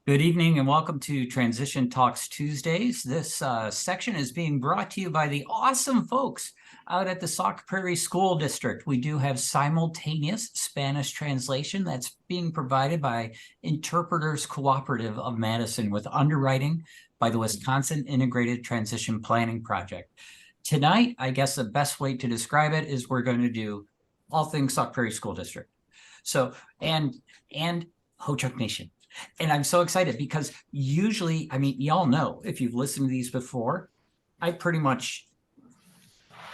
Good evening and welcome to Transition Talks Tuesdays. This section is being brought to you by the awesome folks out at the Sauk Prairie School District. We do have simultaneous Spanish translation that's being provided by Interpreters Cooperative of Madison with underwriting by the Wisconsin Integrated Transition Planning Project. Tonight, I guess the best way to describe it is we're going to do all things Sauk Prairie School District. So, and Ho-Chunk Nation. And I'm so excited because usually, I mean, y'all know if you've listened to these before, I pretty much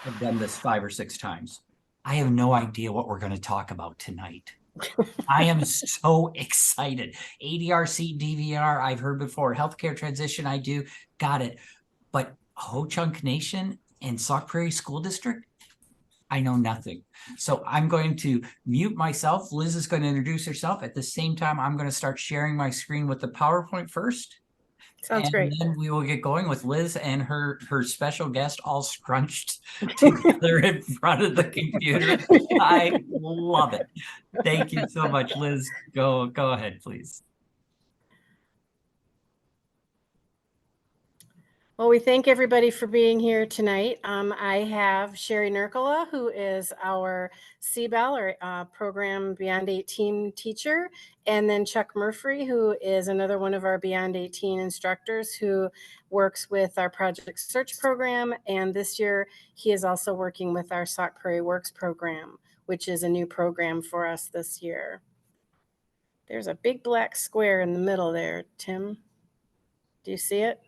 have done this 5 or 6 times. I have no idea what we're going to talk about tonight. I am so excited. ADRC, DVR, I've heard before. Healthcare transition, I do. Got it. But Ho-Chunk Nation and Sauk Prairie School District, I know nothing. So I'm going to mute myself. Liz is going to introduce herself. At the same time, I'm going to start sharing my screen with the PowerPoint first. Sounds great. And then we will get going with Liz and her special guest all scrunched together in front of the computer. I love it. Thank you so much, Liz. Go ahead, please. Well, we thank everybody for being here tonight. I have Sherrie Murkala, who is our CBEL or Program Beyond 18 teacher, and then Chuck Murphree, who is another one of our Beyond 18 instructors who works with our Project Search program. And this year, he is also working with our Sauk Prairie Works program, which is a new program for us this year. There's a big black square in the middle there, Tim. Do you see it?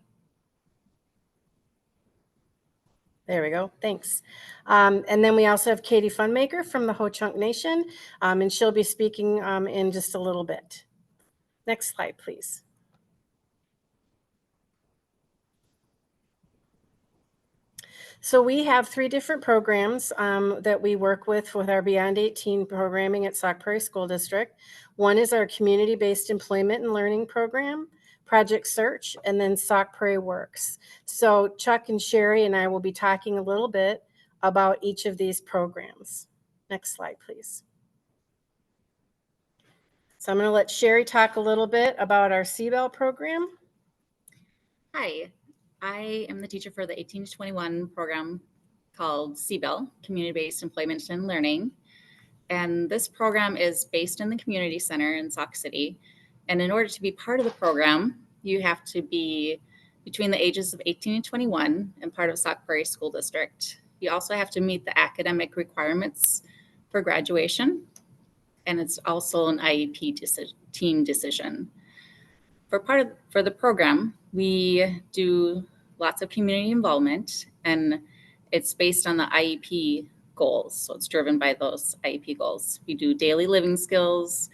There we go. Thanks. And then we also have Katie Funmaker from the Ho-Chunk Nation, and she'll be speaking in just a little bit. Next slide, please. So we have 3 different programs that we work with our Beyond 18 programming at Sauk Prairie School District. One is our community-based employment and learning program, Project Search, and then Sauk Prairie Works. So Chuck and Sherrie and I will be talking a little bit about each of these programs. Next slide, please. So I'm going to let Sherrie talk a little bit about our CBEL program. Hi, I am the teacher for the 18 to 21 program called CBEL, Community-Based Employment and Learning. And this program is based in the community center in Sauk City. And in order to be part of the program, you have to be between the ages of 18 and 21 and part of Sauk Prairie School District. You also have to meet the academic requirements for graduation. And it's also an IEP team decision. For the program, we do lots of community involvement, and it's based on the IEP goals. So it's driven by those IEP goals. We do daily living skills.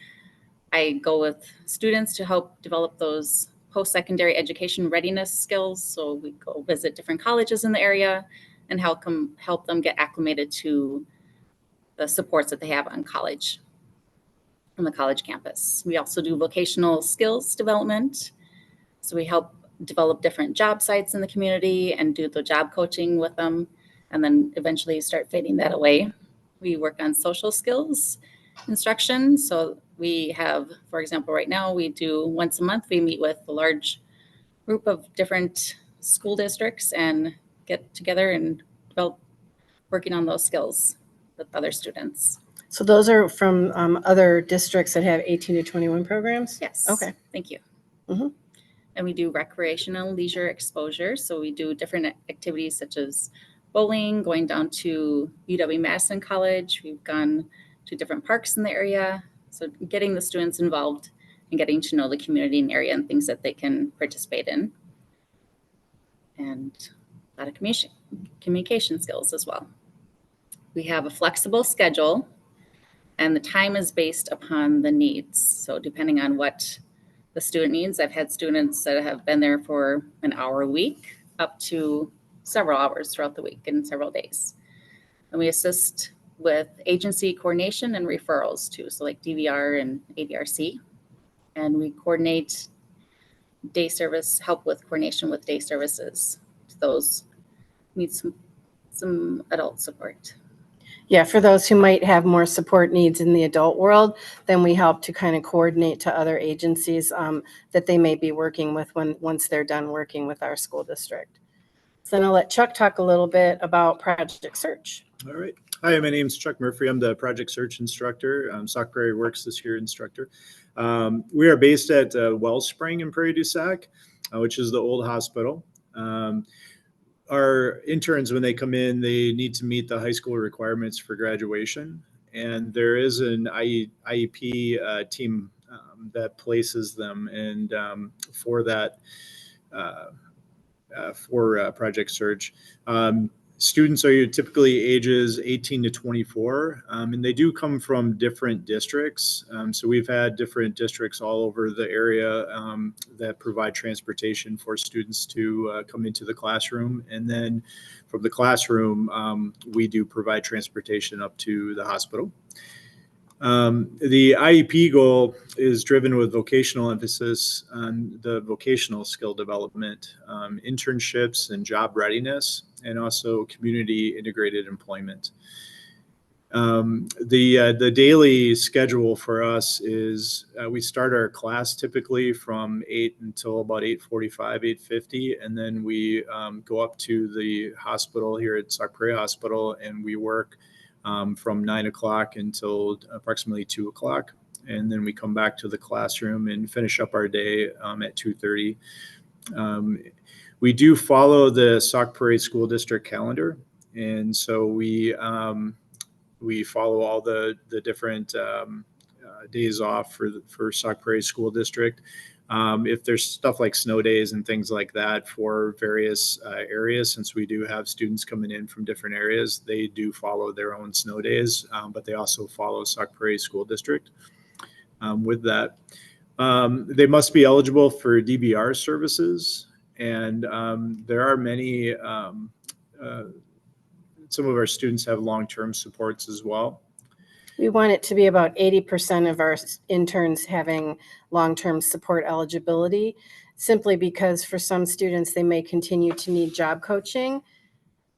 I go with students to help develop those post-secondary education readiness skills. So we go visit different colleges in the area and help them get acclimated to the supports that they have on college, on the college campus. We also do vocational skills development. So we help develop different job sites in the community and do the job coaching with them, and then eventually start fading that away. We work on social skills instruction. So we have, for example, right now we do once a month, we meet with a large group of different school districts and get together and develop working on those skills with other students. So those are from other districts that have 18 to 21 programs? Yes. Okay. Thank you. Mm-hmm. And we do recreational leisure exposure. So we do different activities such as bowling, going down to UW-Madison College. We've gone to different parks in the area. So getting the students involved and getting to know the community and area and things that they can participate in. And a lot of communication skills as well. We have a flexible schedule, and the time is based upon the needs. So depending on what the student needs, I've had students that have been there for an hour a week up to several hours throughout the week and several days. And we assist with agency coordination and referrals too, so like DVR and ADRC. And we coordinate day service, help with coordination with day services to those need some adult support. Yeah, for those who might have more support needs in the adult world, then we help to kind of coordinate to other agencies that they may be working with once they're done working with our school district. So then I'll let Chuck talk a little bit about Project Search. All right. Hi, my name is Chuck Murphree. I'm the Project Search instructor. Sauk Prairie Works this year instructor. We are based at Wellspring in Prairie du Sac, which is the old hospital. Our interns, when they come in, they need to meet the high school requirements for graduation. And there is an IEP team that places them. And for that, for Project Search, students are typically ages 18 to 24, and they do come from different districts. So we've had different districts all over the area that provide transportation for students to come into the classroom. And then from the classroom, we do provide transportation up to the hospital. The IEP goal is driven with vocational emphasis on the vocational skill development, internships and job readiness, and also community integrated employment. The daily schedule for us is we start our class typically from 8 until about 8:45, 8:50, and then we go up to the hospital here at Sauk Prairie Hospital, and we work from 9 o'clock until approximately 2 o'clock. And then we come back to the classroom and finish up our day at 2:30. We do follow the Sauk Prairie School District calendar. And so we follow all the different days off for Sauk Prairie School District. If there's stuff like snow days and things like that for various areas, since we do have students coming in from different areas, they do follow their own snow days, but they also follow Sauk Prairie School District. With that, they must be eligible for DVR services, and there are many, some of our students have long-term supports as well. We want it to be about 80% of our interns having long-term support eligibility, simply because for some students, they may continue to need job coaching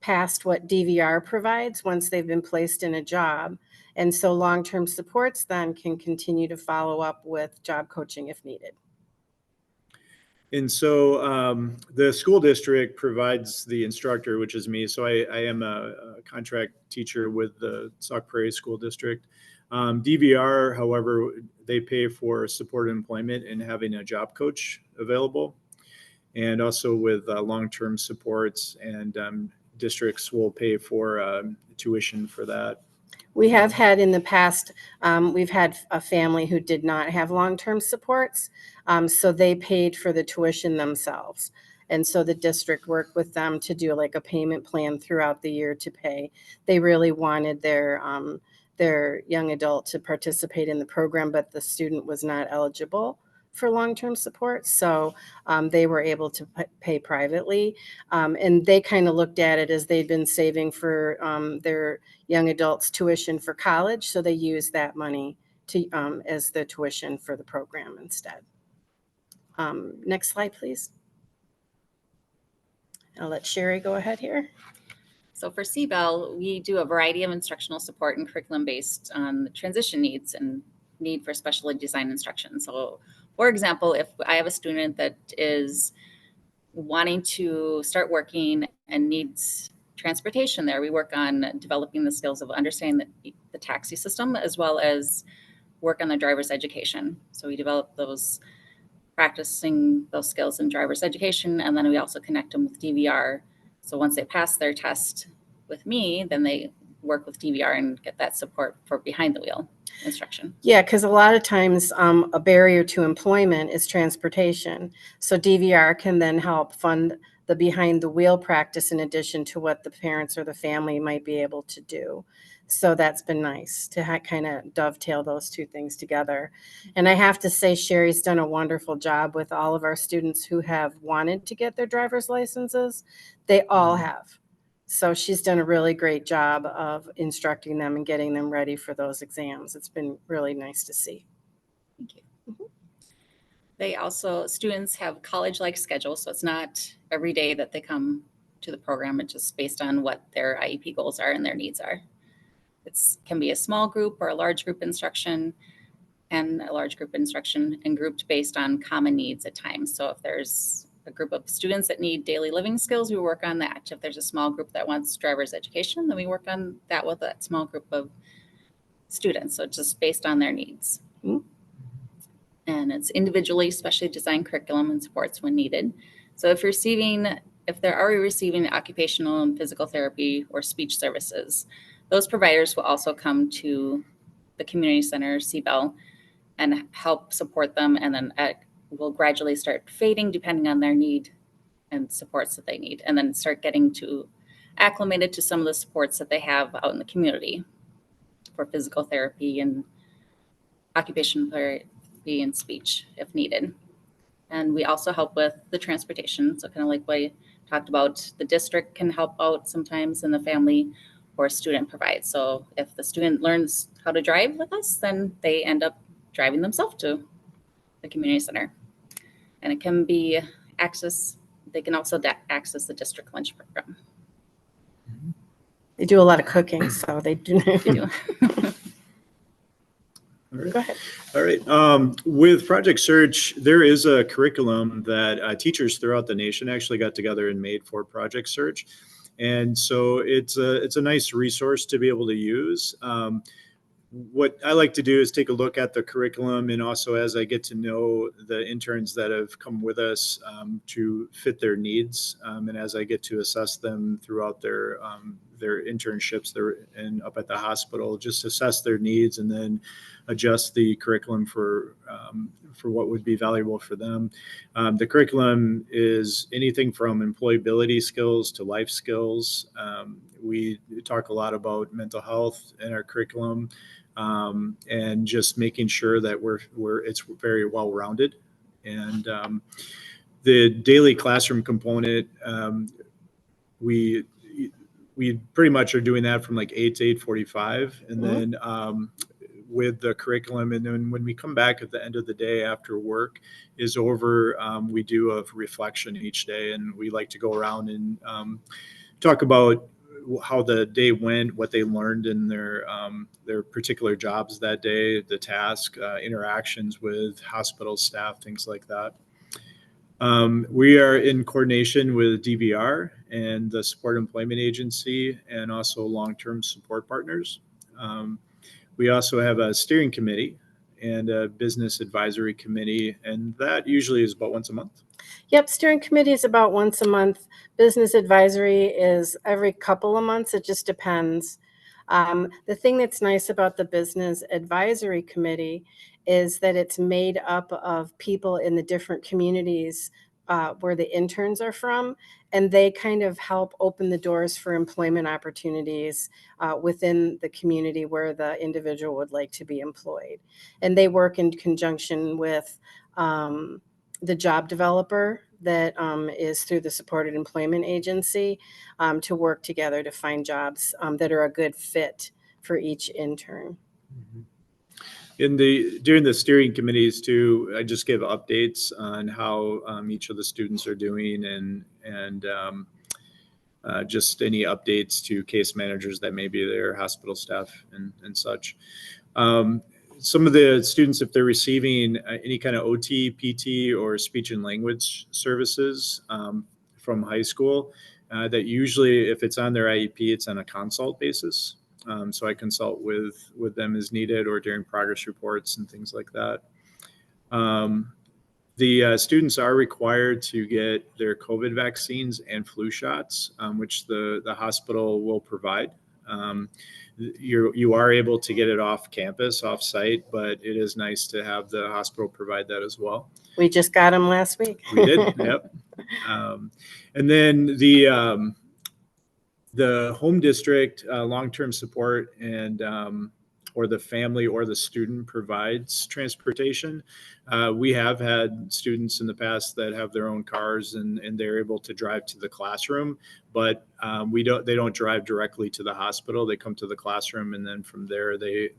past what DVR provides once they've been placed in a job. And so long-term supports then can continue to follow up with job coaching if needed. And so the school district provides the instructor, which is me. So I am a contract teacher with the Sauk Prairie School District. DVR, however, they pay for supported employment and having a job coach available. And also with long-term supports, and districts will pay for tuition for that. We have had in the past, we've had a family who did not have long-term supports, so they paid for the tuition themselves. And so the district worked with them to do like a payment plan throughout the year to pay. They really wanted their young adult to participate in the program, but the student was not eligible for long-term support. So they were able to pay privately. And they kind of looked at it as they'd been saving for their young adults tuition for college. So they used that money to as the tuition for the program instead. Next slide, please. I'll let Sherrie go ahead here. So for CBEL, we do a variety of instructional support and curriculum based on the transition needs and need for specially designed instruction. So for example, if I have a student that is wanting to start working and needs transportation there, we work on developing the skills of understanding the taxi system, as well as work on the driver's education. So we develop those, practicing those skills in driver's education, and then we also connect them with DVR. So once they pass their test with me, then they work with DVR and get that support for behind the wheel instruction. Yeah, because a lot of times a barrier to employment is transportation. So DVR can then help fund the behind the wheel practice in addition to what the parents or the family might be able to do. So that's been nice to kind of dovetail those two things together. And I have to say, Sherry's done a wonderful job with all of our students who have wanted to get their driver's licenses. They all have. So she's done a really great job of instructing them and getting them ready for those exams. It's been really nice to see. Thank you. They also, students have college-like schedules, so it's not every day that they come to the program. It's just based on what their IEP goals are and their needs are. can be a small group or a large group instruction, and a large group instruction, and grouped based on common needs at times. So if there's a group of students that need daily living skills, we work on that. If there's a small group that wants driver's education, then we work on that with that small group of students. So it's just based on their needs. And it's individually specially designed curriculum and supports when needed. So if they're already receiving occupational and physical therapy or speech services, those providers will also come to the community center, CBEL, and help support them, and then will gradually start fading depending on their need and supports that they need, and then start getting acclimated to some of the supports that they have out in the community for physical therapy and occupational therapy and speech if needed. And we also help with the transportation. So kind of like what I talked about, the district can help out sometimes, and the family or student provides. So if the student learns how to drive with us, then they end up driving themselves to the community center. And it can be they can also access the district lunch program. They do a lot of cooking, so they do. They do. All right. Go ahead. All right. With Project Search, there is a curriculum that teachers throughout the nation actually got together and made for Project Search. And so it's a nice resource to be able to use. What I like to do is take a look at the curriculum, and also as I get to know the interns that have come with us to fit their needs, and as I get to assess them throughout their internships and up at the hospital, just assess their needs and then adjust the curriculum for what would be valuable for them. The curriculum is anything from employability skills to life skills. We talk a lot about mental health in our curriculum, and just making sure that it's very well rounded. And the daily classroom component, we pretty much are doing that from like 8 to 8:45, and then with the curriculum, and then when we come back at the end of the day after work is over, we do a reflection each day, and we like to go around and talk about how the day went, what they learned in their particular jobs that day, the task, interactions with hospital staff, things like that. We are in coordination with DVR and the Support Employment Agency, and also long-term support partners. We also have a steering committee and a business advisory committee, and that usually is about once a month. Yep, steering committee is about once a month. Business advisory is every couple of months. It just depends. The thing that's nice about the business advisory committee is that it's made up of people in the different communities where the interns are from, and they kind of help open the doors for employment opportunities within the community where the individual would like to be employed. And they work in conjunction with the job developer that is through the Supported Employment Agency to work together to find jobs that are a good fit for each intern. During the steering committees too, I just give updates on how each of the students are doing, and just any updates to case managers that may be there, hospital staff, and such. Some of the students, if they're receiving any kind of OT, PT, or speech and language services from high school, that usually, if it's on their IEP, it's on a consult basis. So I consult with them as needed, or during progress reports and things like that. The students are required to get their COVID vaccines and flu shots, which the hospital will provide. You are able to get it off campus, off site, but it is nice to have the hospital provide that as well. We just got them last week. We did, yep. And then the home district long-term support and or the family or the student provides transportation. We have had students in the past that have their own cars and they're able to drive to the classroom, but they don't drive directly to the hospital. They come to the classroom, and then from there they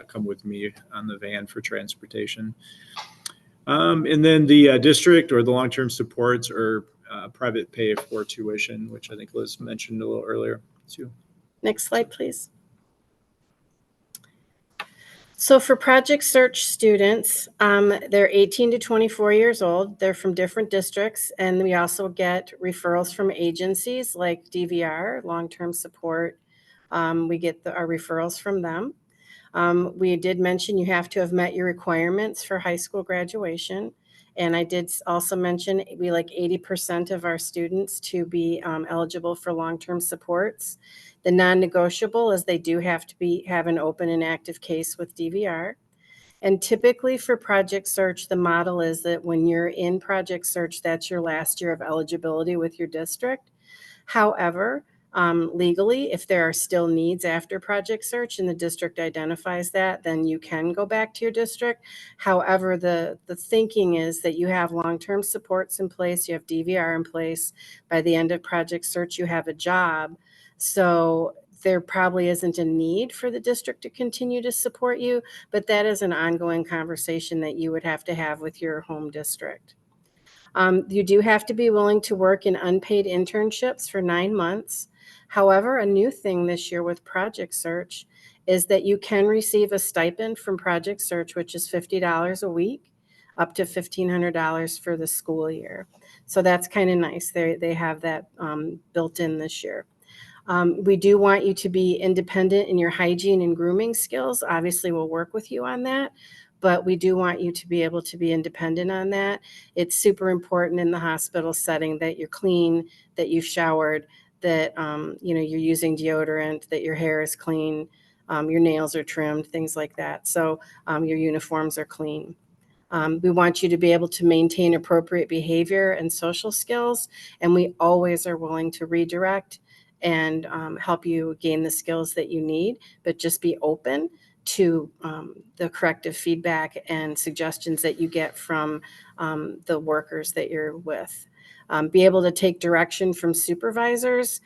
come with me on the van for transportation. And then the district or the long-term supports are private pay for tuition, which I think Liz mentioned a little earlier too. Next slide, please. So for Project Search students, they're 18 to 24 years old. They're from different districts, and we also get referrals from agencies like DVR, long-term support. We get our referrals from them. We did mention you have to have met your requirements for high school graduation. And I did also mention we like 80% of our students to be eligible for long-term supports. The non-negotiable is they do have to have an open and active case with DVR. And typically for Project Search, the model is that when you're in Project Search, that's your last year of eligibility with your district. However, legally, if there are still needs after Project Search and the district identifies that, then you can go back to your district. However, the thinking is that you have long-term supports in place, you have DVR in place. By the end of Project Search, you have a job. So there probably isn't a need for the district to continue to support you, but that is an ongoing conversation that you would have to have with your home district. You do have to be willing to work in unpaid internships for 9 months. However, a new thing this year with Project Search is that you can receive a stipend from Project Search, which is $50 a week, up to $1,500 for the school year. So that's kind of nice. They have that built in this year. We do want you to be independent in your hygiene and grooming skills. Obviously, we'll work with you on that, but we do want you to be able to be independent on that. It's super important in the hospital setting that you're clean, that you've showered, that you're using deodorant, that your hair is clean, your nails are trimmed, things like that. So your uniforms are clean. We want you to be able to maintain appropriate behavior and social skills, and we always are willing to redirect and help you gain the skills that you need, but just be open to the corrective feedback and suggestions that you get from the workers that you're with. Be able to take direction from supervisors.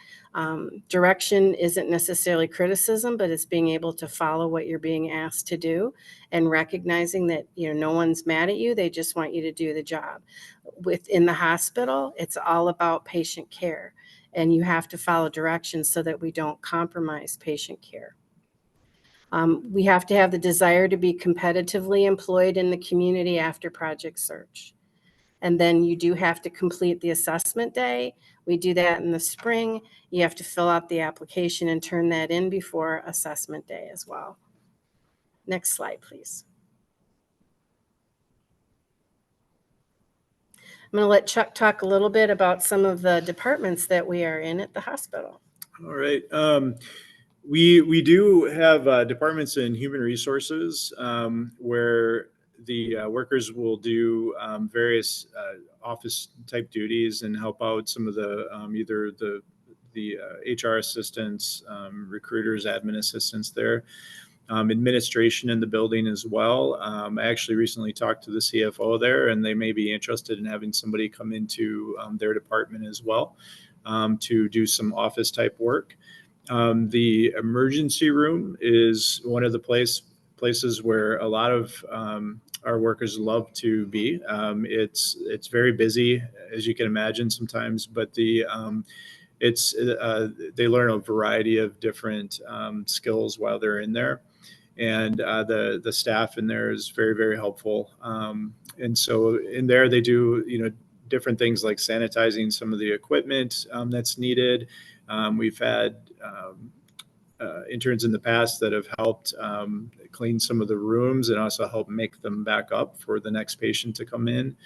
Direction isn't necessarily criticism, but it's being able to follow what you're being asked to do and recognizing that no one's mad at you. They just want you to do the job. Within the hospital, it's all about patient care, and you have to follow directions so that we don't compromise patient care. We have to have the desire to be competitively employed in the community after Project Search. And then you do have to complete the assessment day. We do that in the spring. You have to fill out the application and turn that in before assessment day as well. Next slide, please. I'm going to let Chuck talk a little bit about some of the departments that we are in at the hospital. All right. We do have departments in human resources where the workers will do various office type duties and help out some of the either the HR assistants, recruiters, admin assistants there. Administration in the building as well. I actually recently talked to the CFO there, and they may be interested in having somebody come into their department as well to do some office type work. The emergency room is one of the places where a lot of our workers love to be. It's very busy, as you can imagine sometimes, but they learn a variety of different skills while they're in there. And the staff in there is very, very helpful. And so in there, they do, different things like sanitizing some of the equipment that's needed. We've had interns in the past that have helped clean some of the rooms and also help make them back up for the next patient to come in.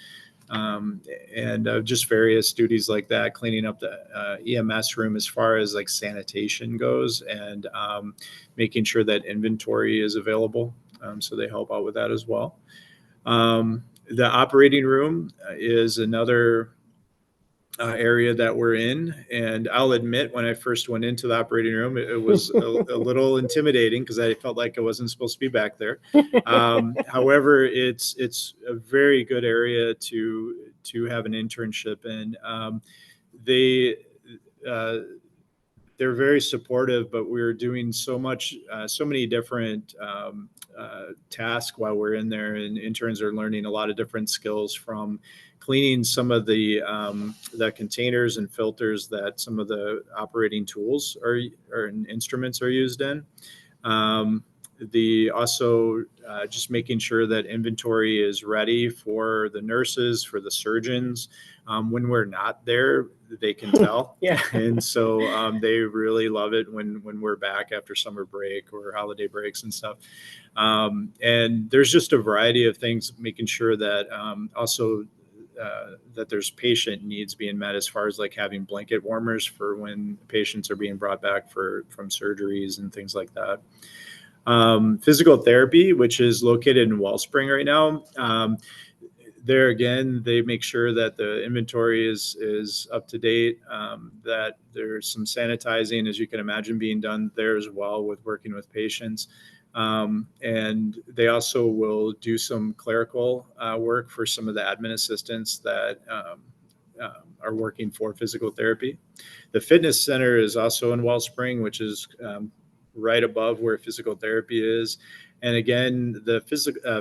And just various duties like that, cleaning up the EMS room as far as like sanitation goes, and making sure that inventory is available. So they help out with that as well. The operating room is another area that we're in. And I'll admit, when I first went into the operating room, it was a little intimidating because I felt like I wasn't supposed to be back there. However, it's a very good area to have an internship in. They're very supportive, but we're doing so many different tasks while we're in there, and interns are learning a lot of different skills, from cleaning some of the containers and filters that some of the operating tools or instruments are used in. Also just making sure that inventory is ready for the nurses, for the surgeons. When we're not there, they can tell. Yeah. And so they really love it when we're back after summer break or holiday breaks and stuff. And there's just a variety of things, making sure that that there's patient needs being met, as far as like having blanket warmers for when patients are being brought back from surgeries and things like that. Physical therapy, which is located in Wellspring right now. There again, they make sure that the inventory is up to date, that there's some sanitizing, as you can imagine, being done there as well with working with patients. And they also will do some clerical work for some of the admin assistants that are working for physical therapy. The fitness center is also in Wellspring, which is right above where physical therapy is. And again, the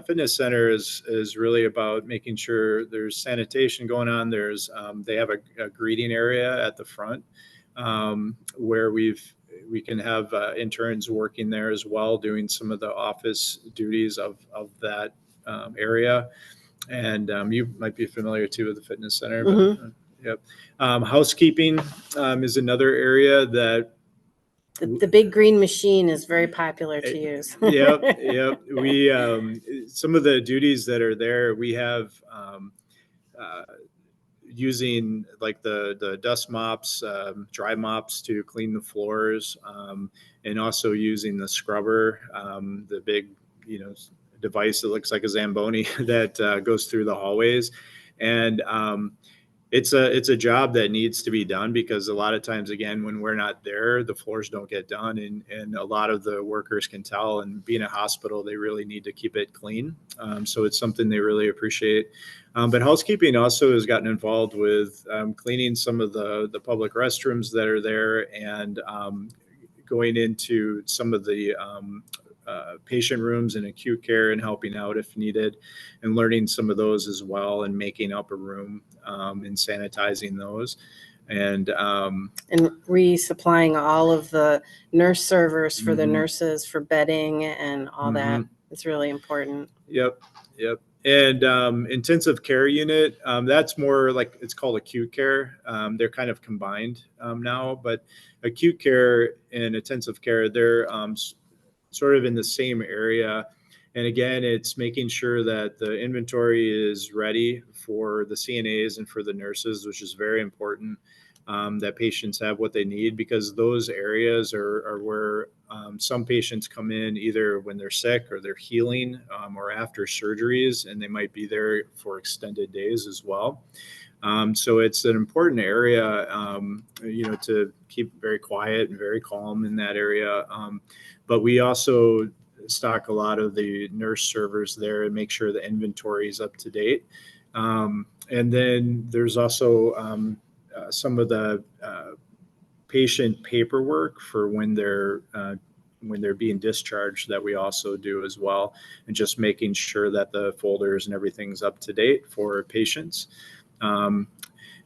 fitness center is really about making sure there's sanitation going on. They have a greeting area at the front where we can have interns working there as well, doing some of the office duties of that area. And you might be familiar too with the fitness center. Mhm. Yep. Housekeeping is another area that The big green machine is very popular to use. Yep. We some of the duties that are there, we have using like the dust mops, dry mops to clean the floors, and also using the scrubber, the big device that looks like a Zamboni that goes through the hallways. And it's a job that needs to be done, because a lot of times, again, when we're not there, the floors don't get done, and a lot of the workers can tell. And being a hospital, they really need to keep it clean. So it's something they really appreciate. But housekeeping also has gotten involved with cleaning some of the public restrooms that are there, and going into some of the patient rooms and acute care and helping out if needed, and learning some of those as well, and making up a room and sanitizing those, and resupplying all of the nurse servers for the Mhm. nurses for bedding and all that. Mhm. It's really important. Yep. And intensive care unit, that's more like, it's called acute care. They're kind of combined now, but acute care and intensive care, they're sort of in the same area. And again, it's making sure that the inventory is ready for the CNAs and for the nurses, which is very important, that patients have what they need, because those areas are where some patients come in either when they're sick or they're healing, or after surgeries, and they might be there for extended days as well. So it's an important area, to keep very quiet and very calm in that area. But we also stock a lot of the nurse servers there and make sure the inventory is up to date. And then there's also some of the patient paperwork for when they're being discharged that we also do as well, and just making sure that the folders and everything's up to date for patients.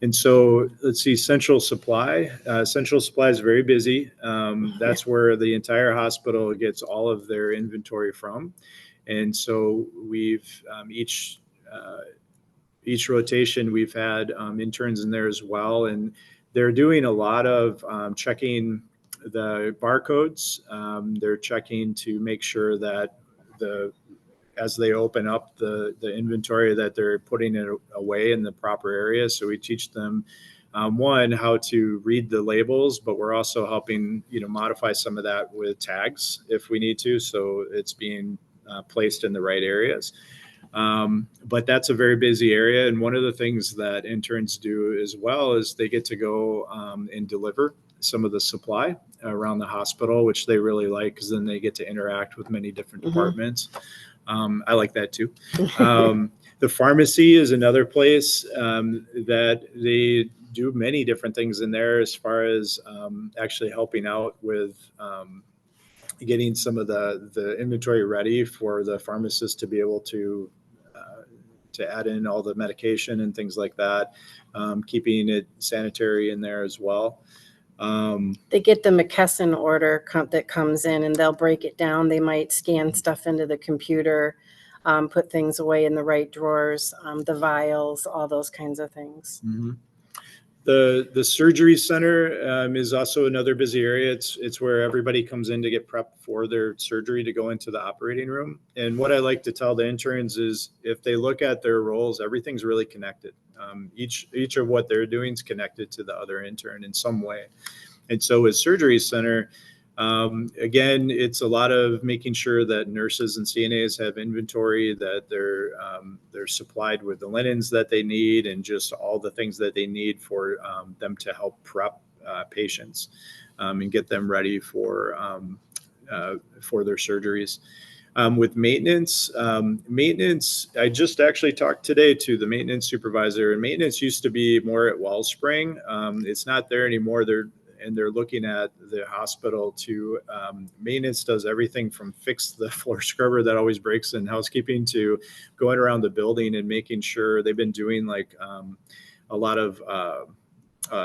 And so let's see, Central Supply. Central Supply is very busy. That's where the entire hospital gets all of their inventory from. And so we've each rotation, we've had interns in there as well. And they're doing a lot of checking the barcodes. They're checking to make sure that as they open up the inventory, that they're putting it away in the proper area. So we teach them, one, how to read the labels, but we're also helping, modify some of that with tags if we need to. So it's being placed in the right areas. But that's a very busy area. And one of the things that interns do as well is they get to go and deliver some of the supply around the hospital, which they really like, because then they get to interact with many different departments. I like that too. The pharmacy is another place that they do many different things in there, as far as actually helping out with getting some of the inventory ready for the pharmacist to be able to add in all the medication and things like that, keeping it sanitary in there as well. They get the McKesson order that comes in, and they'll break it down. They might scan stuff into the computer, put things away in the right drawers, the vials, all those kinds of things. Mhm. The surgery center is also another busy area. It's where everybody comes in to get prepped for their surgery to go into the operating room. And what I like to tell the interns is, if they look at their roles, everything's really connected. Each of what they're doing is connected to the other intern in some way. And so with surgery center, again, it's a lot of making sure that nurses and CNAs have inventory, that they're supplied with the linens that they need, and just all the things that they need for them to help prep patients and get them ready for their surgeries. With maintenance, I just actually talked today to the maintenance supervisor, and maintenance used to be more at Wellspring. It's not there anymore. They're looking at the hospital to maintenance does everything from fix the floor scrubber that always breaks in housekeeping, to going around the building and making sure. They've been doing like a lot of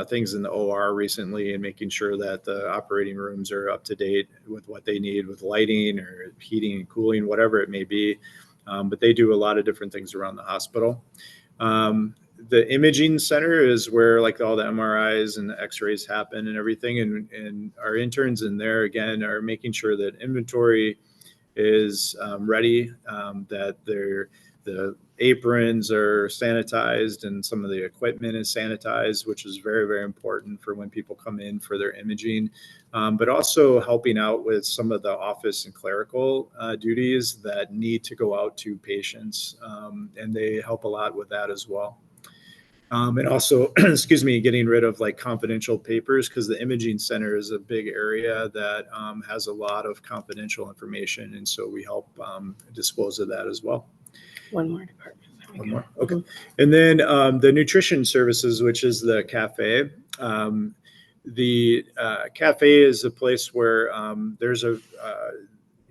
things in the OR recently, and making sure that the operating rooms are up to date with what they need with lighting or heating and cooling, whatever it may be. But they do a lot of different things around the hospital. The imaging center is where like all the MRIs and the x-rays happen and everything. And our interns in there, again, are making sure that inventory is ready, that the aprons are sanitized and some of the equipment is sanitized, which is very, very important for when people come in for their imaging, but also helping out with some of the office and clerical duties that need to go out to patients. And they help a lot with that as well. And also, excuse me, getting rid of like confidential papers, because the imaging center is a big area that has a lot of confidential information. And so we help dispose of that as well. One more department. One more. Okay. And then the nutrition services, which is the cafe. The cafe is a place where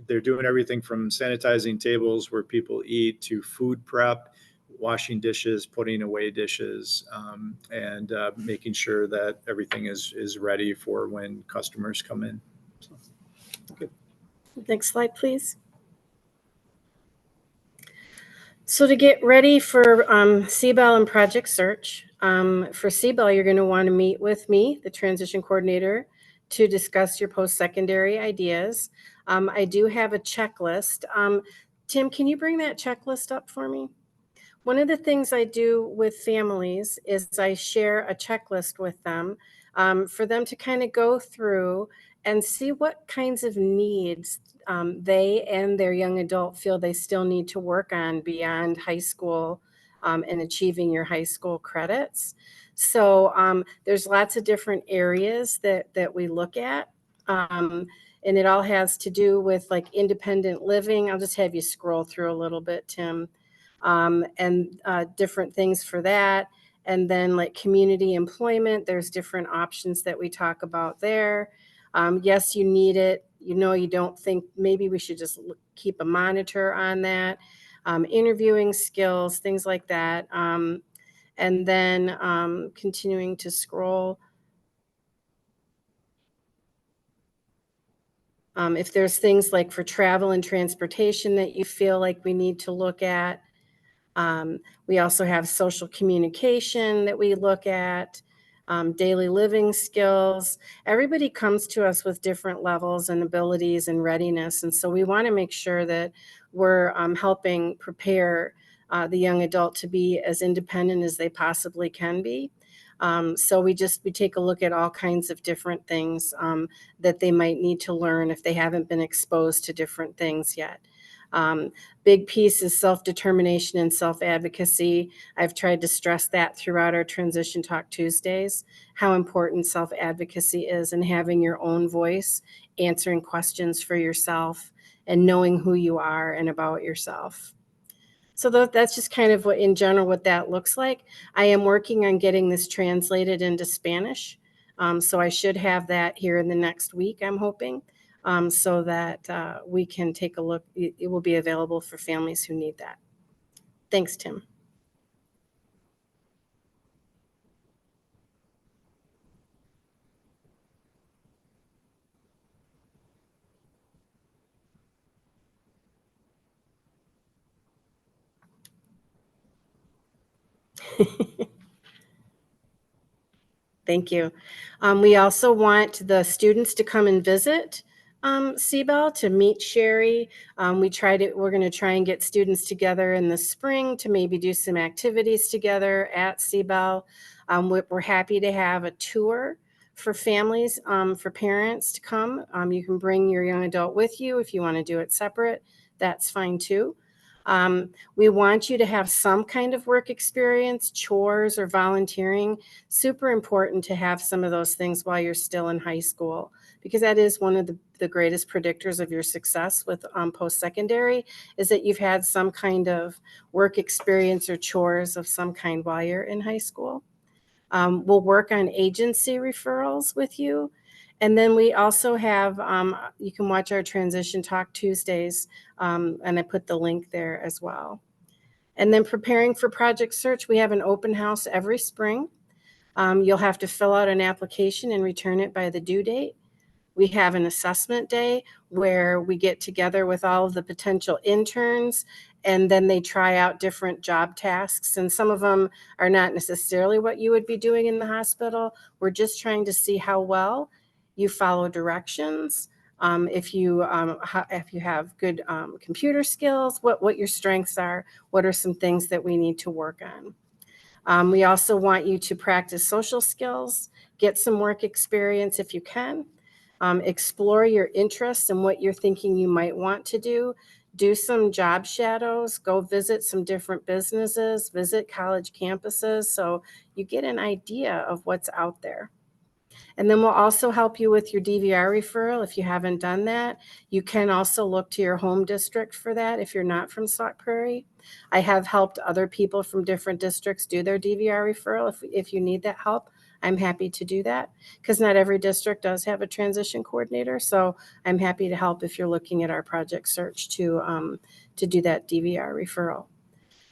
they're doing everything from sanitizing tables where people eat, to food prep, washing dishes, putting away dishes, and making sure that everything is ready for when customers come in. So, okay. Next slide, please. So to get ready for CBEL and Project Search, for CBEL, you're going to want to meet with me, the transition coordinator, to discuss your post-secondary ideas. I do have a checklist. Tim, can you bring that checklist up for me? One of the things I do with families is I share a checklist with them for them to kind of go through and see what kinds of needs they and their young adult feel they still need to work on beyond high school and achieving your high school credits. So there's lots of different areas that we look at. And it all has to do with like independent living. I'll just have you scroll through a little bit, Tim. And different things for that. And then like community employment, there's different options that we talk about there. Yes, you need it. You know, you don't think maybe we should just keep a monitor on that. Interviewing skills, things like that. And then continuing to scroll. If there's things like for travel and transportation that you feel like we need to look at. We also have social communication that we look at, daily living skills. Everybody comes to us with different levels and abilities and readiness. And so we want to make sure that we're helping prepare the young adult to be as independent as they possibly can be. So we take a look at all kinds of different things that they might need to learn if they haven't been exposed to different things yet. Big piece is self-determination and self-advocacy. I've tried to stress that throughout our Transition Talk Tuesdays, how important self-advocacy is, and having your own voice, answering questions for yourself, and knowing who you are and about yourself. So that's just kind of what, in general, what that looks like. I am working on getting this translated into Spanish. So I should have that here in the next week, I'm hoping. So that we can take a look. It will be available for families who need that. Thanks, Tim. Thank you. We also want the students to come and visit CBEL to meet Sherrie. We're going to try and get students together in the spring to maybe do some activities together at CBEL. We're happy to have a tour for families, for parents to come. You can bring your young adult with you. If you want to do it separate, that's fine too. We want you to have some kind of work experience, chores or volunteering. Super important to have some of those things while you're still in high school, because that is one of the greatest predictors of your success with post-secondary, is that you've had some kind of work experience or chores of some kind while you're in high school. We'll work on agency referrals with you. And then we also have, you can watch our Transition Talk Tuesdays, and I put the link there as well. And then preparing for Project Search, we have an open house every spring. You'll have to fill out an application and return it by the due date. We have an assessment day where we get together with all of the potential interns, and then they try out different job tasks. And some of them are not necessarily what you would be doing in the hospital. We're just trying to see how well you follow directions. If you have good computer skills, what your strengths are, what are some things that we need to work on. We also want you to practice social skills, get some work experience if you can, explore your interests and what you're thinking you might want to do some job shadows, go visit some different businesses, visit college campuses, so you get an idea of what's out there. And then we'll also help you with your DVR referral if you haven't done that. You can also look to your home district for that if you're not from Sauk Prairie. I have helped other people from different districts do their DVR referral. If you need that help, I'm happy to do that, because not every district does have a transition coordinator. So I'm happy to help if you're looking at our Project Search to do that DVR referral.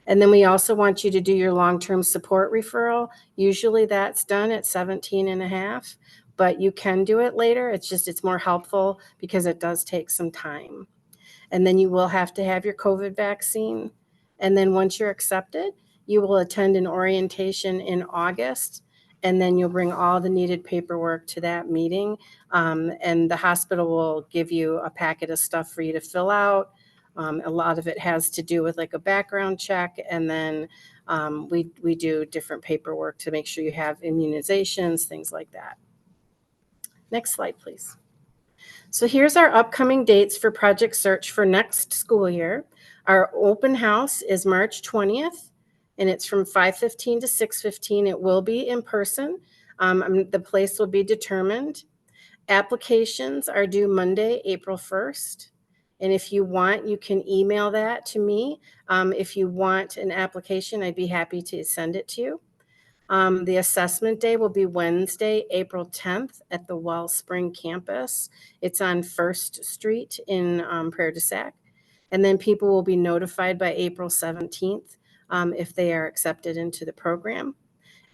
And then we also want you to do your long-term support referral. Usually that's done at 17.5, but you can do it later. It's more helpful because it does take some time. And then you will have to have your COVID vaccine. And then once you're accepted, you will attend an orientation in August, and then you'll bring all the needed paperwork to that meeting. And the hospital will give you a packet of stuff for you to fill out. A lot of it has to do with like a background check, and then we do different paperwork to make sure you have immunizations, things like that. Next slide, please. So here's our upcoming dates for Project Search for next school year. Our open house is March 20th, and it's from 5:15 to 6:15. It will be in person. The place will be determined. Applications are due Monday, April 1st. And if you want, you can email that to me. If you want an application, I'd be happy to send it to you. The assessment day will be Wednesday, April 10th at the Wellspring campus. It's on 1st Street in Prairie du Sac. And then people will be notified by April 17th if they are accepted into the program.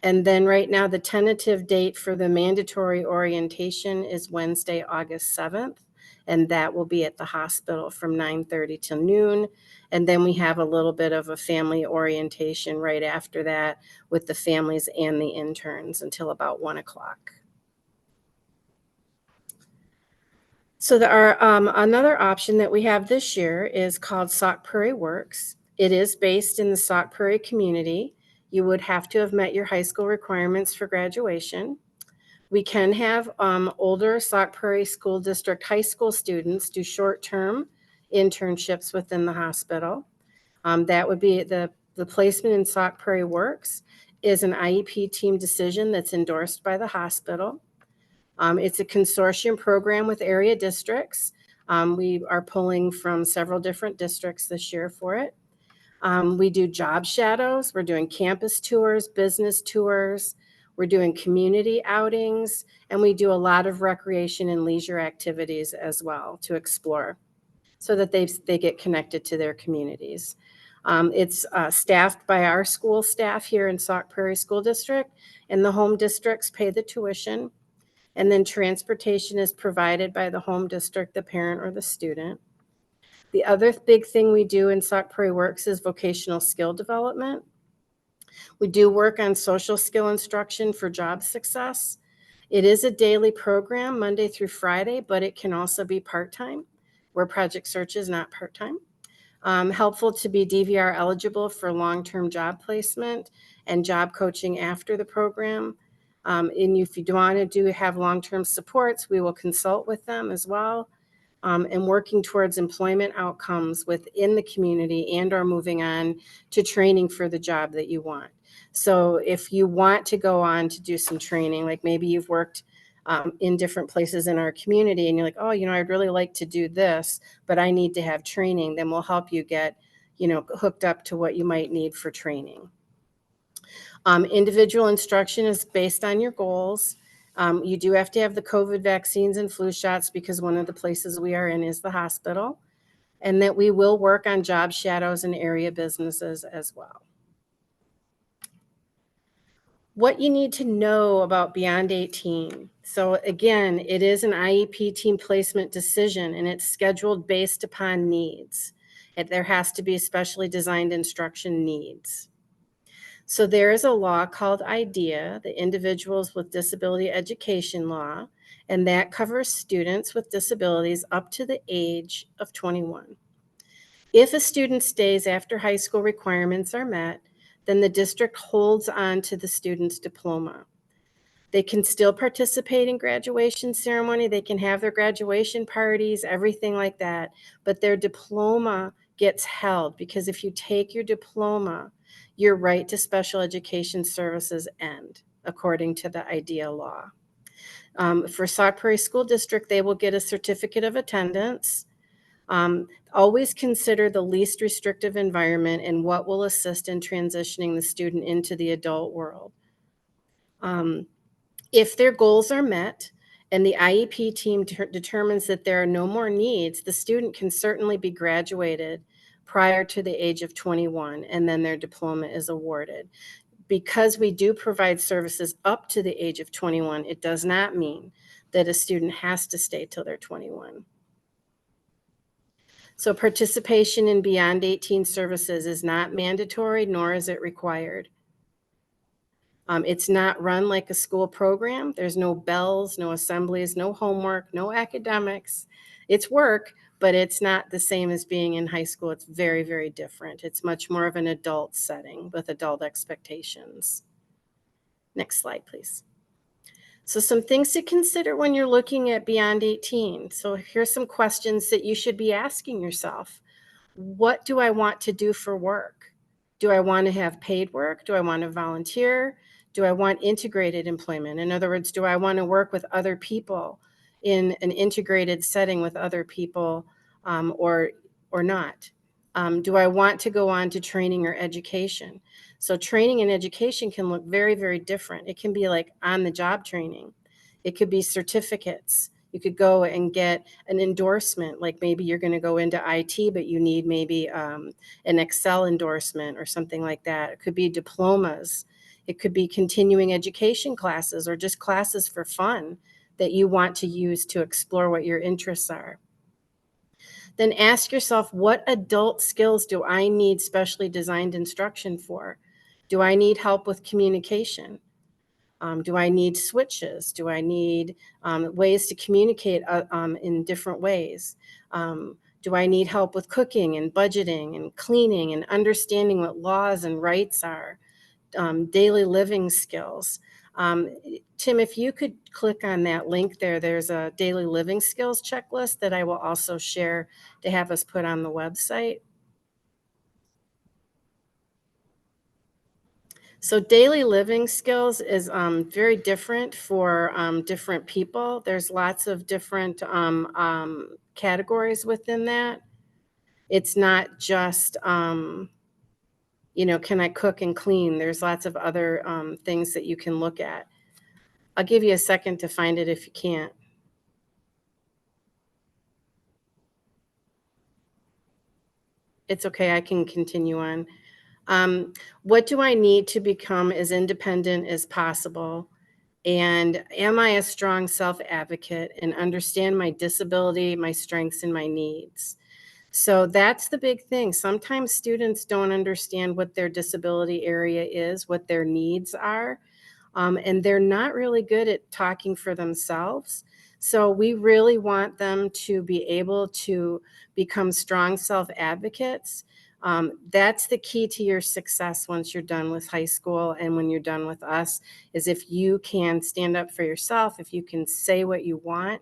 And then right now, the tentative date for the mandatory orientation is Wednesday, August 7th. And that will be at the hospital from 9:30 till noon. And then we have a little bit of a family orientation right after that with the families and the interns until about 1 o'clock. So another option that we have this year is called Sauk Prairie Works. It is based in the Sauk Prairie community. You would have to have met your high school requirements for graduation. We can have older Sauk Prairie School District high school students do short-term internships within the hospital. That would be the placement in Sauk Prairie Works is an IEP team decision that's endorsed by the hospital. It's a consortium program with area districts. We are pulling from several different districts this year for it. We do job shadows. We're doing campus tours, business tours. We're doing community outings, and we do a lot of recreation and leisure activities as well to explore so that they get connected to their communities. It's staffed by our school staff here in Sauk Prairie School District, and the home districts pay the tuition. And then transportation is provided by the home district, the parent, or the student. The other big thing we do in Sauk Prairie Works is vocational skill development. We do work on social skill instruction for job success. It is a daily program, Monday through Friday, but it can also be part-time, where Project Search is not part-time. Helpful to be DVR eligible for long-term job placement and job coaching after the program. And if you want to have long-term supports, we will consult with them as well. And working towards employment outcomes within the community and or moving on to training for the job that you want. So if you want to go on to do some training, like maybe you've worked in different places in our community and you're like, oh, I'd really like to do this, but I need to have training, then we'll help you get, hooked up to what you might need for training. Individual instruction is based on your goals. You do have to have the COVID vaccines and flu shots because one of the places we are in is the hospital, and that we will work on job shadows and area businesses as well. What you need to know about Beyond 18. So again, it is an IEP team placement decision and it's scheduled based upon needs. There has to be specially designed instruction needs. So there is a law called IDEA, the Individuals with Disability Education Law, and that covers students with disabilities up to the age of 21. If a student stays after high school requirements are met, then the district holds on to the student's diploma. They can still participate in graduation ceremony. They can have their graduation parties, everything like that, but their diploma gets held because if you take your diploma, your right to special education services end, according to the IDEA law. For Sauk Prairie School District, they will get a certificate of attendance. Always consider the least restrictive environment and what will assist in transitioning the student into the adult world. If their goals are met and the IEP team determines that there are no more needs, the student can certainly be graduated prior to the age of 21, and then their diploma is awarded. Because we do provide services up to the age of 21, it does not mean that a student has to stay till they're 21. So participation in Beyond 18 services is not mandatory, nor is it required. It's not run like a school program. There's no bells, no assemblies, no homework, no academics. It's work, but it's not the same as being in high school. It's very, very different. It's much more of an adult setting with adult expectations. Next slide, please. So some things to consider when you're looking at Beyond 18. So here's some questions that you should be asking yourself. What do I want to do for work? Do I want to have paid work? Do I want to volunteer? Do I want integrated employment? In other words, do I want to work with other people in an integrated setting with other people or not? Do I want to go on to training or education? So training and education can look very, very different. It can be like on-the-job training. It could be certificates. You could go and get an endorsement, like maybe you're going to go into IT, but you need maybe an Excel endorsement or something like that. It could be diplomas. It could be continuing education classes or just classes for fun that you want to use to explore what your interests are. Then ask yourself, what adult skills do I need specially designed instruction for? Do I need help with communication? Do I need switches? Do I need ways to communicate in different ways? Do I need help with cooking and budgeting and cleaning and understanding what laws and rights are? Daily living skills. Tim, if you could click on that link there, there's a daily living skills checklist that I will also share to have us put on the website. So daily living skills is very different for different people. There's lots of different categories within that. It's not just, can I cook and clean? There's lots of other things that you can look at. I'll give you a second to find it if you can't. It's okay, I can continue on. What do I need to become as independent as possible? And am I a strong self-advocate and understand my disability, my strengths, and my needs? So that's the big thing. Sometimes students don't understand what their disability area is, what their needs are, and they're not really good at talking for themselves. So we really want them to be able to become strong self-advocates. That's the key to your success once you're done with high school and when you're done with us, is if you can stand up for yourself, if you can say what you want.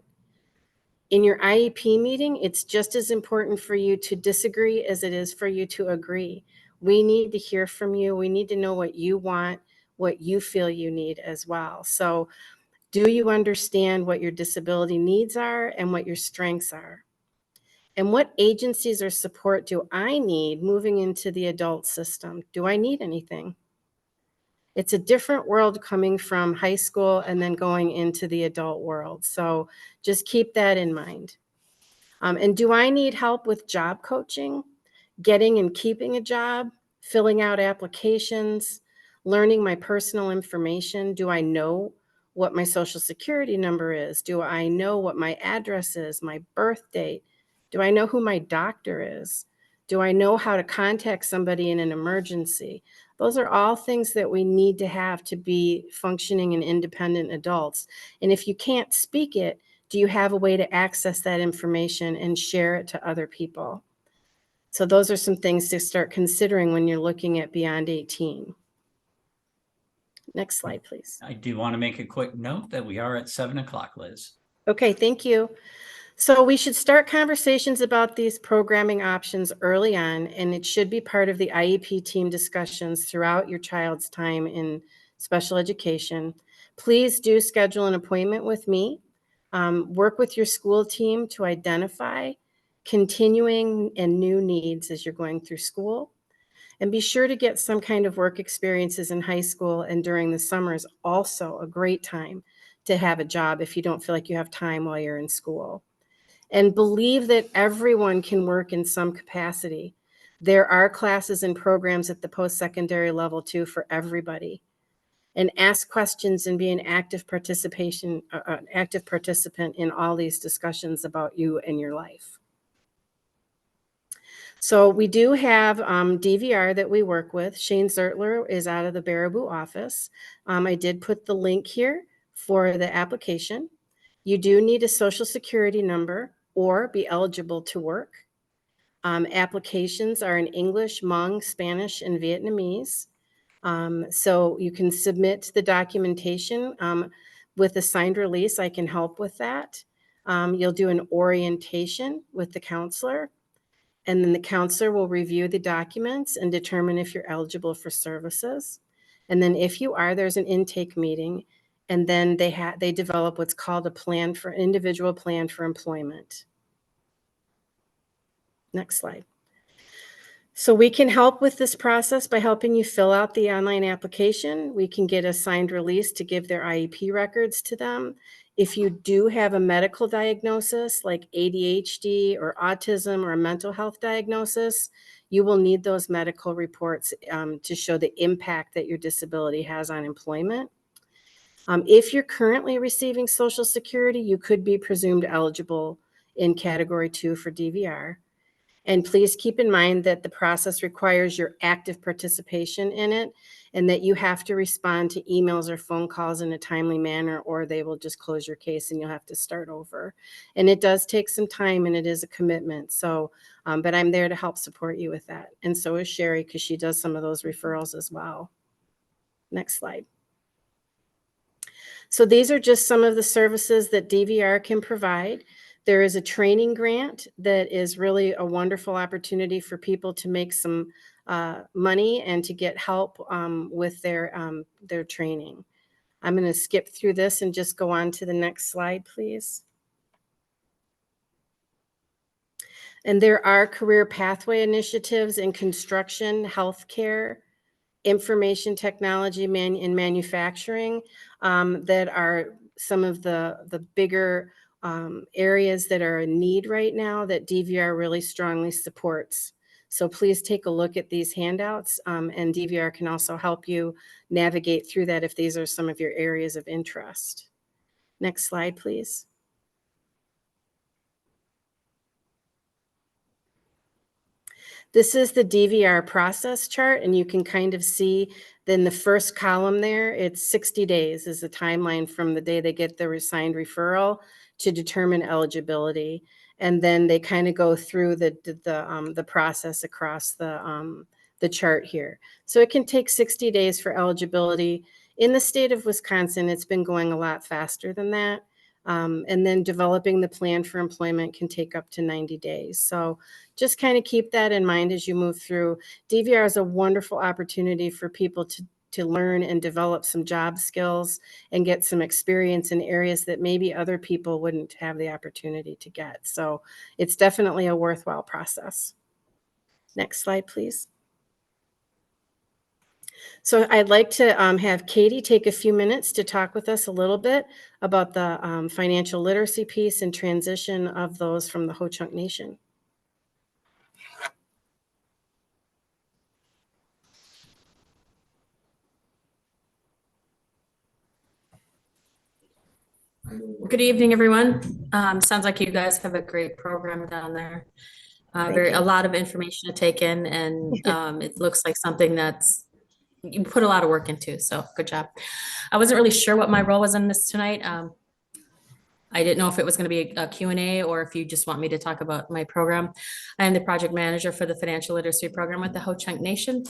In your IEP meeting, it's just as important for you to disagree as it is for you to agree. We need to hear from you. We need to know what you want, what you feel you need as well. So, do you understand what your disability needs are and what your strengths are? And what agencies or support do I need moving into the adult system? Do I need anything? It's a different world coming from high school and then going into the adult world. So just keep that in mind. And do I need help with job coaching, getting and keeping a job, filling out applications, learning my personal information? Do I know what my social security number is? Do I know what my address is, my birth date? Do I know who my doctor is? Do I know how to contact somebody in an emergency? Those are all things that we need to have to be functioning and independent adults. And if you can't speak it, do you have a way to access that information and share it to other people? So those are some things to start considering when you're looking at Beyond 18. Next slide, please. I do want to make a quick note that we are at 7 o'clock, Liz. Okay, thank you. So we should start conversations about these programming options early on, and it should be part of the IEP team discussions throughout your child's time in special education. Please do schedule an appointment with me. Work with your school team to identify continuing and new needs as you're going through school. And be sure to get some kind of work experiences in high school, and during the summer is also a great time to have a job if you don't feel like you have time while you're in school. And believe that everyone can work in some capacity. There are classes and programs at the post-secondary level too for everybody. And ask questions and be an active participant in all these discussions about you and your life. So we do have DVR that we work with. Shane Zertler is out of the Baraboo office. I did put the link here for the application. You do need a social security number or be eligible to work. Applications are in English, Hmong, Spanish, and Vietnamese. So you can submit the documentation with a signed release. I can help with that. You'll do an orientation with the counselor, and then the counselor will review the documents and determine if you're eligible for services. And then if you are, there's an intake meeting, and then they develop what's called an individual plan for employment. Next slide. So we can help with this process by helping you fill out the online application. We can get a signed release to give their IEP records to them. If you do have a medical diagnosis like ADHD or autism or a mental health diagnosis, you will need those medical reports to show the impact that your disability has on employment. If you're currently receiving Social Security, you could be presumed eligible in Category 2 for DVR. And please keep in mind that the process requires your active participation in it, and that you have to respond to emails or phone calls in a timely manner, or they will just close your case and you'll have to start over. And it does take some time, and it is a commitment. So, but I'm there to help support you with that. And so is Sherry, because she does some of those referrals as well. Next slide. So these are just some of the services that DVR can provide. There is a training grant that is really a wonderful opportunity for people to make some money and to get help with their training. I'm going to skip through this and just go on to the next slide, please. And there are career pathway initiatives in construction, healthcare, information technology, and manufacturing that are some of the bigger areas that are in need right now that DVR really strongly supports. So please take a look at these handouts, and DVR can also help you navigate through that if these are some of your areas of interest. Next slide, please. This is the DVR process chart, and you can kind of see then the first column there, it's 60 days is the timeline from the day they get the signed referral to determine eligibility. And then they kind of go through the process across the chart here. So it can take 60 days for eligibility. In the state of Wisconsin, it's been going a lot faster than that. And then developing the plan for employment can take up to 90 days. So just kind of keep that in mind as you move through. DVR is a wonderful opportunity for people to learn and develop some job skills and get some experience in areas that maybe other people wouldn't have the opportunity to get. So it's definitely a worthwhile process. Next slide, please. So I'd like to have Katie take a few minutes to talk with us a little bit about the financial literacy piece and transition of those from the Ho-Chunk Nation. Good evening, everyone. Sounds like you guys have a great program down there. A lot of information to take in, and it looks like something that's you put a lot of work into, so good job. I wasn't really sure what my role was in this tonight. I didn't know if it was going to be a Q&A or if you just want me to talk about my program. I am the project manager for the financial literacy program with the Ho-Chunk Nation.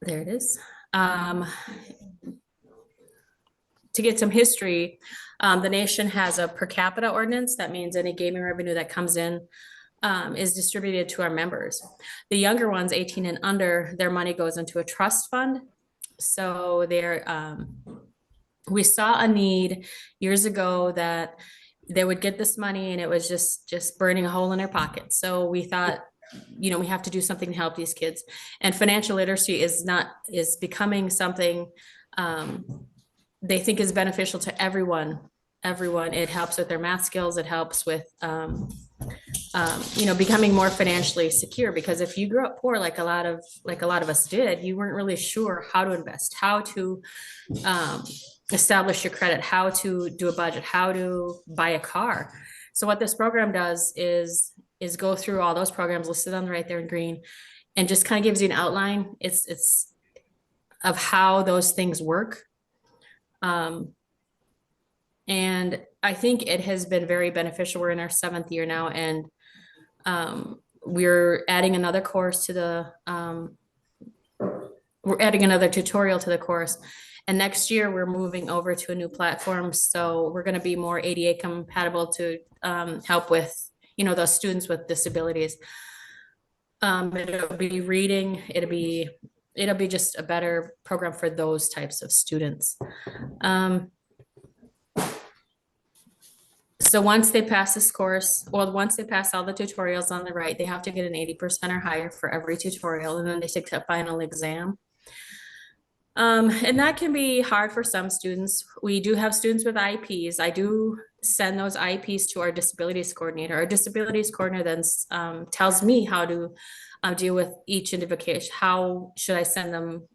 There it is. To get some history, the nation has a per capita ordinance. That means any gaming revenue that comes in is distributed to our members. The younger ones, 18 and under, their money goes into a trust fund. So we saw a need years ago that they would get this money and it was just burning a hole in their pocket. So we thought, we have to do something to help these kids. And financial literacy is becoming something they think is beneficial to everyone. It helps with their math skills. It helps with, becoming more financially secure, because if you grew up poor, like a lot of us did, you weren't really sure how to invest, how to establish your credit, how to do a budget, how to buy a car. So what this program does is go through all those programs listed on the right there in green, and just kind of gives you an outline. It's of how those things work. And I think it has been very beneficial. We're in our 7th year now, and we're adding another course to we're adding another tutorial to the course. And next year we're moving over to a new platform. So we're going to be more ADA compatible to help with, those students with disabilities. It'll be reading, it'll be just a better program for those types of students. So once they pass this course, once they pass all the tutorials on the right, they have to get an 80% or higher for every tutorial, and then they take that final exam. And that can be hard for some students. We do have students with IEPs. I do send those IEPs to our disabilities coordinator. Our disabilities coordinator then tells me how to deal with each individual. How should I send them?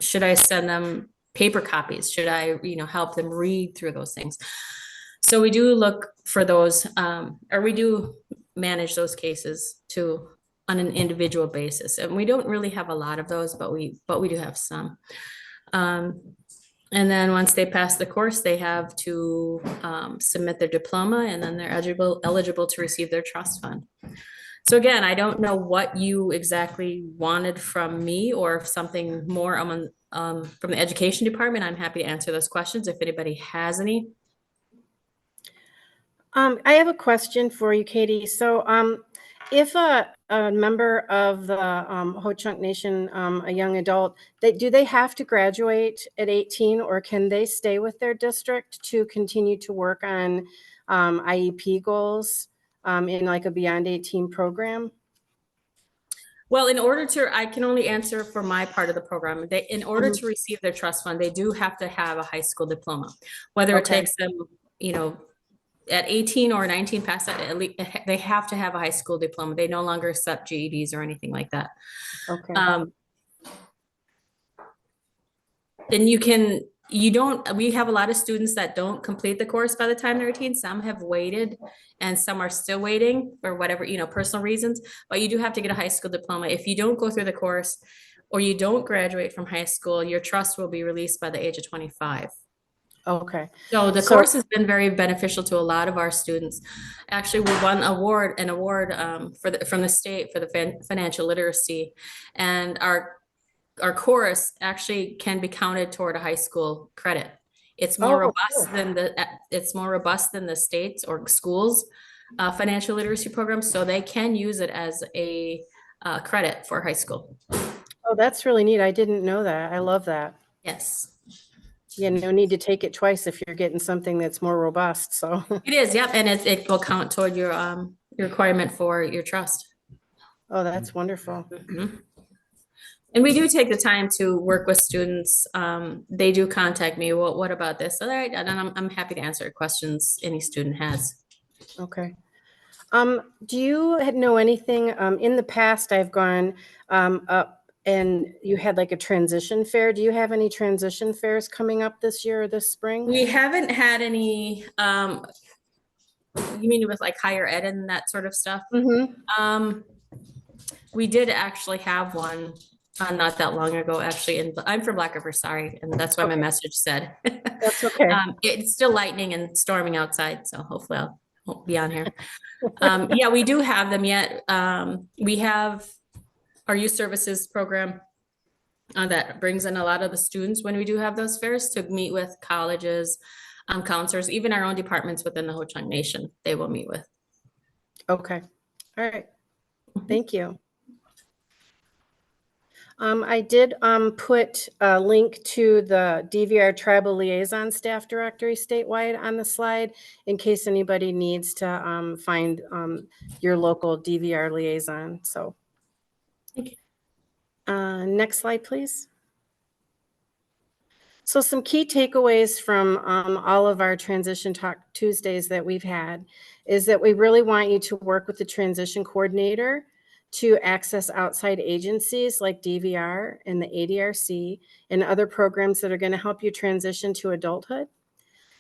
Should I send them paper copies? Should I, help them read through those things? So we do look for those, or we do manage those cases on an individual basis. And we don't really have a lot of those, but we do have some. And then once they pass the course, they have to submit their diploma, and then they're eligible to receive their trust fund. So again, I don't know what you exactly wanted from me, or if something more from the education department. I'm happy to answer those questions if anybody has any. I have a question for you, Katie. So if a member of the Ho-Chunk Nation, a young adult, do they have to graduate at 18, or can they stay with their district to continue to work on IEP goals in like a Beyond 18 program? Well, I can only answer for my part of the program. In order to receive their trust fund, they do have to have a high school diploma. Whether it takes them, at 18 or 19 past that, at least they have to have a high school diploma. They no longer accept GEDs or anything like that. Okay. And you can, we have a lot of students that don't complete the course by the time they're 18. Some have waited and some are still waiting for whatever, personal reasons, but you do have to get a high school diploma. If you don't go through the course or you don't graduate from high school, your trust will be released by the age of 25. Okay. So the course has been very beneficial to a lot of our students. Actually, we won an award from the state for the financial literacy, and our course actually can be counted toward a high school credit. It's more robust than the states or schools financial literacy programs, so they can use it as a credit for high school. Oh, that's really neat. I didn't know that. I love that. Yes. No need to take it twice if you're getting something that's more robust. So It is, yep, and it will count toward your requirement for your trust. oh, that's wonderful. Mhm. And we do take the time to work with students. They do contact me. Well, what about this? All right, and I'm happy to answer questions any student has. Okay. Do you know anything? In the past, I've gone up and you had like a transition fair. Do you have any transition fairs coming up this year or this spring? We haven't had any, you mean with like higher ed and that sort of stuff? Mm-hmm. We did actually have one not that long ago, actually, I'm from Black River, sorry, and that's why my message said. That's okay. It's still lightning and storming outside, so hopefully I won't be on here. Yeah, we do have them yet. We have our youth services program that brings in a lot of the students when we do have those fairs to meet with colleges, counselors, even our own departments within the Ho-Chunk Nation, they will meet with. Okay. All right. Thank you. I did put a link to the DVR Tribal Liaison Staff Directory statewide on the slide in case anybody needs to find your local DVR liaison. So next slide, please. So some key takeaways from all of our Transition Talk Tuesdays that we've had is that we really want you to work with the transition coordinator to access outside agencies like DVR and the ADRC and other programs that are going to help you transition to adulthood.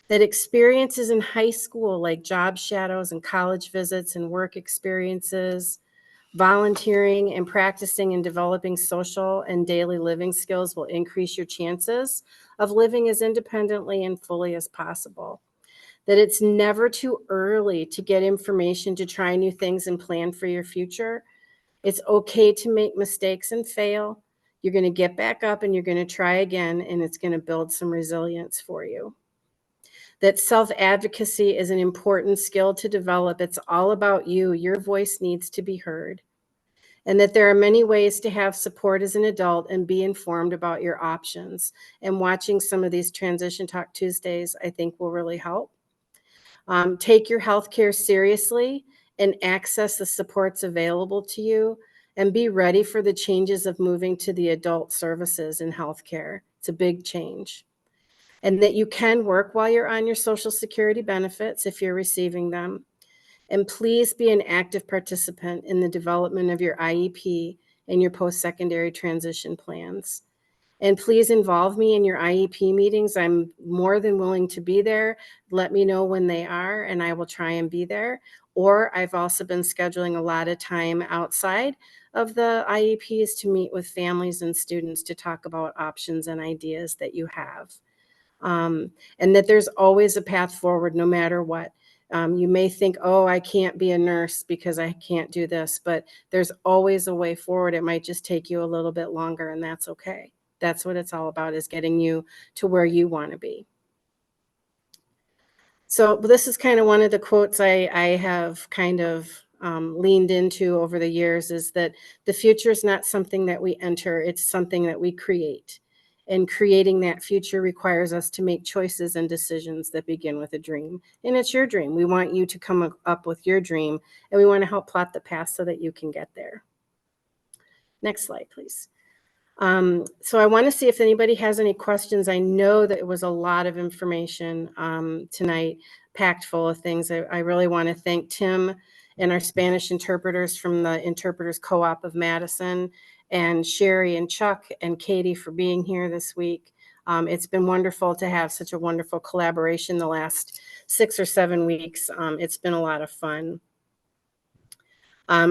That experiences in high school like job shadows and college visits and work experiences, volunteering and practicing and developing social and daily living skills will increase your chances of living as independently and fully as possible. That it's never too early to get information to try new things and plan for your future. It's okay to make mistakes and fail. You're going to get back up and you're going to try again, and it's going to build some resilience for you. That self-advocacy is an important skill to develop. It's all about you. Your voice needs to be heard. And that there are many ways to have support as an adult and be informed about your options. And watching some of these Transition Talk Tuesdays, I think, will really help. Take your healthcare seriously and access the supports available to you, and be ready for the changes of moving to the adult services in healthcare. It's a big change. And that you can work while you're on your Social Security benefits if you're receiving them. And please be an active participant in the development of your IEP and your post-secondary transition plans. And please involve me in your IEP meetings. I'm more than willing to be there. Let me know when they are, and I will try and be there. Or I've also been scheduling a lot of time outside of the IEPs to meet with families and students to talk about options and ideas that you have. And that there's always a path forward no matter what. You may think, oh, I can't be a nurse because I can't do this, but there's always a way forward. It might just take you a little bit longer, and that's okay. That's what it's all about, is getting you to where you want to be. So this is kind of one of the quotes I have kind of leaned into over the years, is that the future is not something that we enter, it's something that we create. And creating that future requires us to make choices and decisions that begin with a dream. And it's your dream. We want you to come up with your dream, and we want to help plot the path so that you can get there. Next slide, please. So I want to see if anybody has any questions. I know that it was a lot of information tonight, packed full of things. I really want to thank Tim and our Spanish interpreters from the Interpreters Co-op of Madison, and Sherry and Chuck and Katie for being here this week. It's been wonderful to have such a wonderful collaboration the last 6 or 7 weeks. It's been a lot of fun.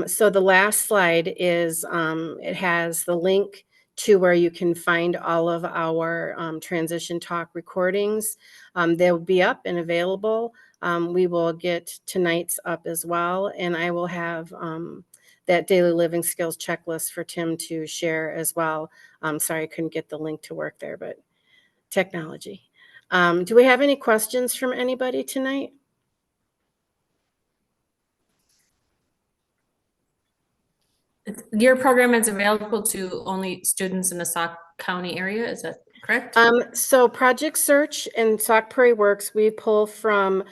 So the last slide is, it has the link to where you can find all of our transition talk recordings. They'll be up and available. We will get tonight's up as well, and I will have that daily living skills checklist for Tim to share as well. Sorry, I couldn't get the link to work there, but technology. Do we have any questions from anybody tonight? Your program is available to only students in the Sauk County area, is that correct? So Project Search and Sauk Prairie Works, we pull from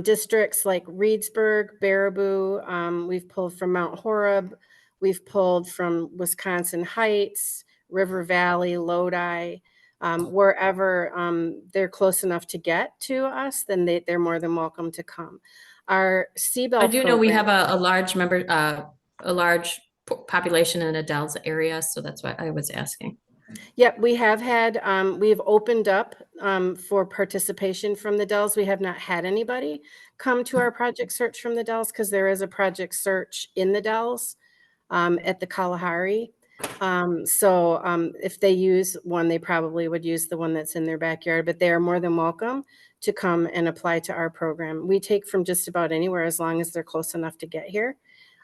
districts like Reedsburg, Baraboo. We've pulled from Mount Horeb. We've pulled from Wisconsin Heights, River Valley, Lodi. Wherever they're close enough to get to us, then they're more than welcome to come. Our CBEL I do know we program- have a large member, a large population in Adele's area, so that's why I was asking. Yep, we have had, we've opened up for participation from the Dells. We have not had anybody come to our Project Search from the Dells because there is a Project Search in the Dells at the Kalahari. So if they use one, they probably would use the one that's in their backyard, but they are more than welcome to come and apply to our program. We take from just about anywhere as long as they're close enough to get here.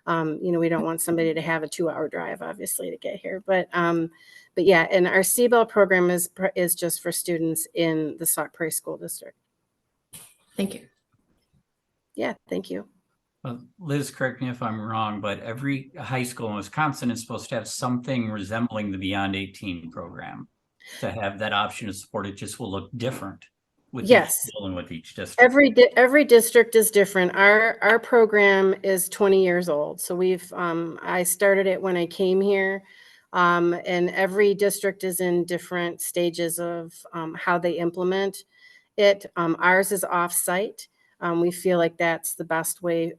We don't want somebody to have a 2-hour drive, obviously, to get here. But yeah, and our CBEL program is just for students in the Sauk Prairie School District. Thank you. Yeah, thank you. Well, Liz, correct me if I'm wrong, but every high school in Wisconsin is supposed to have something resembling the Beyond 18 program. To have that option of support, it just will look different with each school and with each district. Every district is different. Our program is 20 years old. So I started it when I came here. And every district is in different stages of how they implement it. Ours is off-site. We feel like that's the best way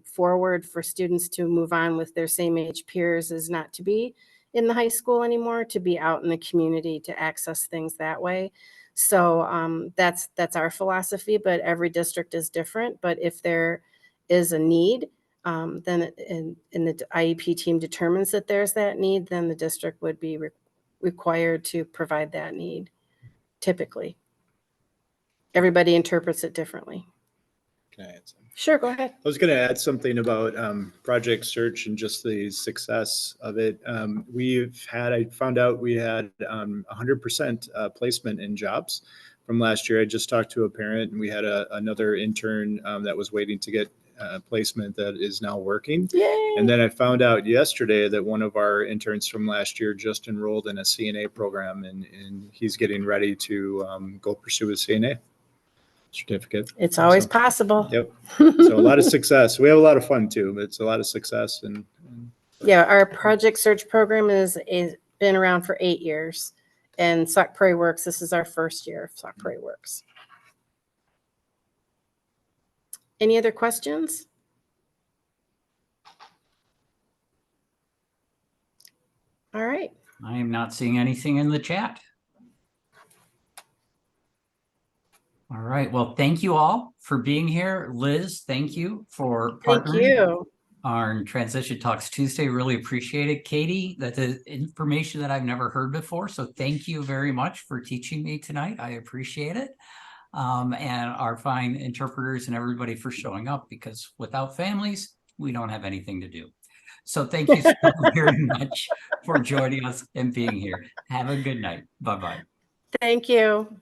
forward for students to move on with their same age peers, is not to be in the high school anymore, to be out in the community to access things that way. So that's our philosophy, but every district is different. But if there is a need, then and the IEP team determines that there's that need, then the district would be required to provide that need. Typically, everybody interprets it differently. Can I add something? Sure, go ahead. I was going to add something about Project Search and just the success of it. I found out we had 100% placement in jobs from last year. I just talked to a parent, and we had another intern that was waiting to get placement that is now working. Yay. And then I found out yesterday that one of our interns from last year just enrolled in a CNA program, and he's getting ready to go pursue his CNA certificate. It's always possible. Yep. So a lot of success. We have a lot of fun too, but it's a lot of success. And Yeah, our Project Search program is been around for 8 years, and Sauk Prairie Works, this is our first year of Sauk Prairie Works. Any other questions? All right. I am not seeing anything in the chat. All right. Well, thank you all for being here. Liz, thank you for partnering. Thank you. On Transition Talks Tuesday. Really appreciate it. Katie, that's information that I've never heard before. So thank you very much for teaching me tonight. I appreciate it. And our fine interpreters and everybody for showing up, because without families, we don't have anything to do. So thank you so very much for joining us and being here. Have a good night. Bye-bye. Thank you.